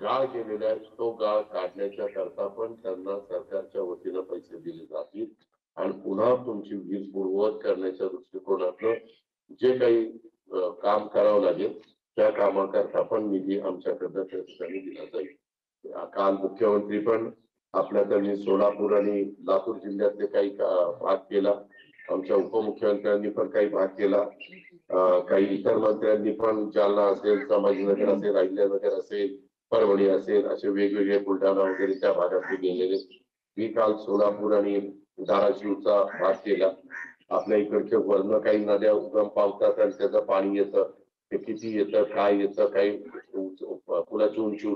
गाळ केलेला आहे तो गाळ काढण्याच्या करता पण त्यांना सरकारच्या वतीनं पैसे दिले जातील आणि पुन्हा तुमची वीज पूर्ववत करण्याच्या दृष्टिकोनातनं जे काही काम करावं लागेल त्या कामाकरता पण निधी आमच्याकडनं त्या ठिकाणी दिला जाईल. काल मुख्यमंत्री पण आपल्या त्यांनी सोलापूर आणि लातूर जिल्ह्यातले काही भाग केला. आमच्या उपमुख्यमंत्र्यांनी पण काही भाग केला. काही इतर मंत्र्यांनी पण जालना असेल, संभाजीनगर असेल, अहिल्यानगर असेल, परभणी असेल असे वेगवेगळे बुलढाणा वगैरे त्या भागात गेलेले. मी काल सोलापूर आणि धाराशिवचा भाग केला. आपल्या इकडचे वर्ण काही नद्या उगम पावतात आणि त्याचं पाणी येतं, ते किती येतं, काय येतं, काही पुलाची उंची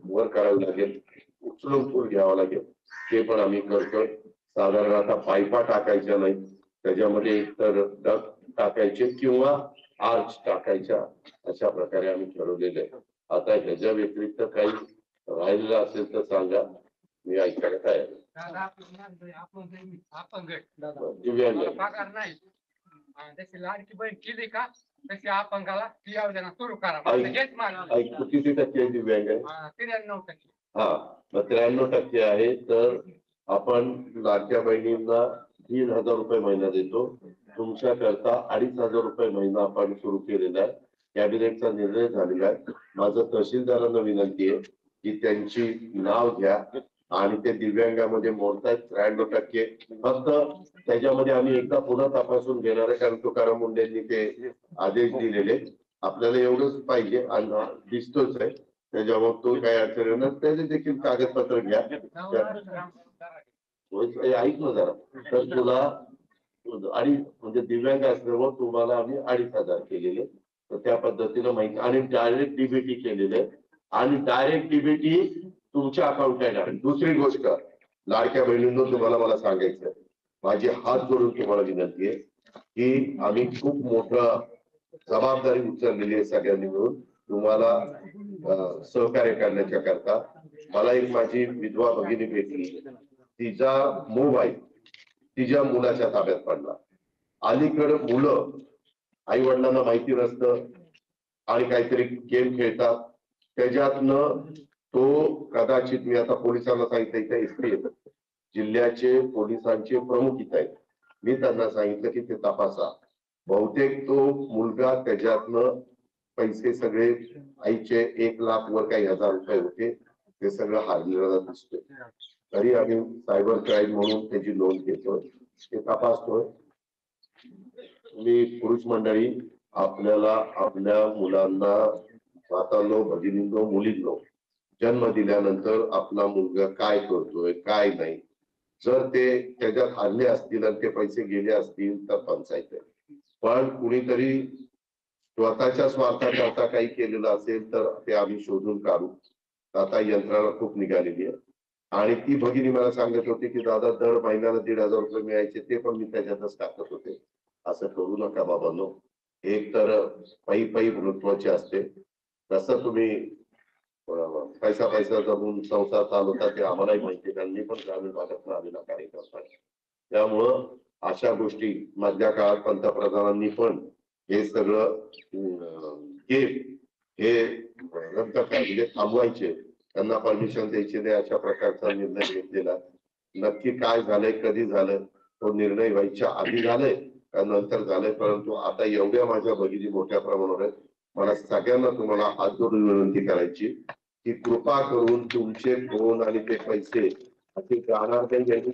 वर करावी लागेल, उचलून पूल घ्यावा लागेल, ते पण आम्ही करतोय. साधारण आता पायपा टाकायच्या नाही, त्याच्यामध्ये एकतर डग टाकायचे किंवा आर्च टाकायच्या अशा प्रकारे आम्ही ठरवलेले आहे. आता ह्याच्या व्यतिरिक्त काही राहिलेलं असेल तर सांगा, मी ऐकायला तयार आहे. जशी लाडकी बहीण केली का तशी अपंगाला ती योजना सुरू करा. किती टक्के दिव्यांग आहे? 93%. हा, मग 93% आहे. तर आपण लाडक्या बहिणींना 3,000 रुपये महिना देतो. तुमच्या करता 2,500 रुपये महिना आपण सुरू केलेला आहे. कॅबिनेटचा निर्णय झालेला आहे. माझं तहसीलदारांना विनंती आहे की त्यांची नाव घ्या आणि ते दिव्यांगामध्ये मोडतायत 93%. फक्त त्याच्यामध्ये आम्ही एकदा पुन्हा तपासून घेणार आहे, कारण तुकाराम मुंडेंनी ते आदेश दिलेले. आपल्याला एवढंच पाहिजे आणि दिसतोच आहे, त्याच्यावर तो काही अडचण येणार त्याचे देखील कागदपत्र घ्या. ऐक ना जरा, तर तुला म्हणजे दिव्यांग असल्यावर तुम्हाला आम्ही 2,500 केलेले, तर त्या पद्धतीनं माहिती आणि डायरेक्ट डीबीटी केलेले आणि डायरेक्ट डीबीटी तुमच्या अकाउंट आहे. दुसरी गोष्ट लाडक्या बहिणींनो, तुम्हाला मला सांगायचं, माझी हात जोडून तुम्हाला विनंती आहे की आम्ही खूप मोठं जबाबदारी उचललेली आहे सगळ्यांनी मिळून तुम्हाला सहकार्य करण्याच्या करता. मला एक माझी विधवा भगिनी भेटली, तिचा मोबाईल तिच्या मुलाच्या ताब्यात पडला. अलीकडे मुलं आई वडिलांना माहिती नसतं आणि काहीतरी गेम खेळतात, त्याच्यातनं तो कदाचित, मी आता पोलिसांना सांगितलं, इथे एसपी जिल्ह्याचे पोलिसांचे प्रमुख इथे आहेत, मी त्यांना सांगितलं की ते तपासा. बहुतेक तो मुलगा त्याच्यातनं पैसे सगळे आईचे 1 लाख वर काही 1,000 रुपये होते ते सगळं हारलेलं दिसतोय. तरी आम्ही सायबर क्राईम म्हणून त्याची नोंद घेतोय, ते तपासतोय. तुम्ही पुरुष मंडळी आपल्याला आपल्या मुलांना, मातांनो, भगिनींनो, मुलींनो, जन्म दिल्यानंतर आपला मुलगा काय करतोय काय नाही, जर ते त्याच्यात हरले असतील आणि ते पैसे गेले असतील तर पंचायत आहे. पण कुणीतरी स्वतःच्या स्वार्थाकरता काही केलेलं असेल तर ते आम्ही शोधून काढू. आता यंत्रणा खूप निघालेली आहे. आणि ती भगिनी मला सांगत होती की दादा दर महिन्याला 1,500 रुपये मिळायचे, ते पण मी त्याच्यातच टाकत होते. असं करू नका बाबांनो. एक तर पै महत्वाचे असते, तसं तुम्ही पैसा जमून संसार चालवता ते आम्हालाही माहिती, त्यांनी पण ग्रामीण भागातून आलेला कार्यकर्ता आहे. त्यामुळं अशा गोष्टी मधल्या काळात पंतप्रधानांनी पण हे सगळं हे रद्द म्हणजे थांबवायचे, त्यांना परमिशन द्यायची नाही, अशा प्रकारचा निर्णय घेतलेला. नक्की काय झालंय, कधी झालं, तो निर्णय व्हायच्या आधी झालाय का नंतर झालंय, परंतु आता एवढ्या माझ्या भगिनी मोठ्या प्रमाणावर आहेत. मला सगळ्यांना तुम्हाला हात जोडून विनंती करायची की कृपा करून तुमचे फोन आणि ते पैसे असे जाणार नाही.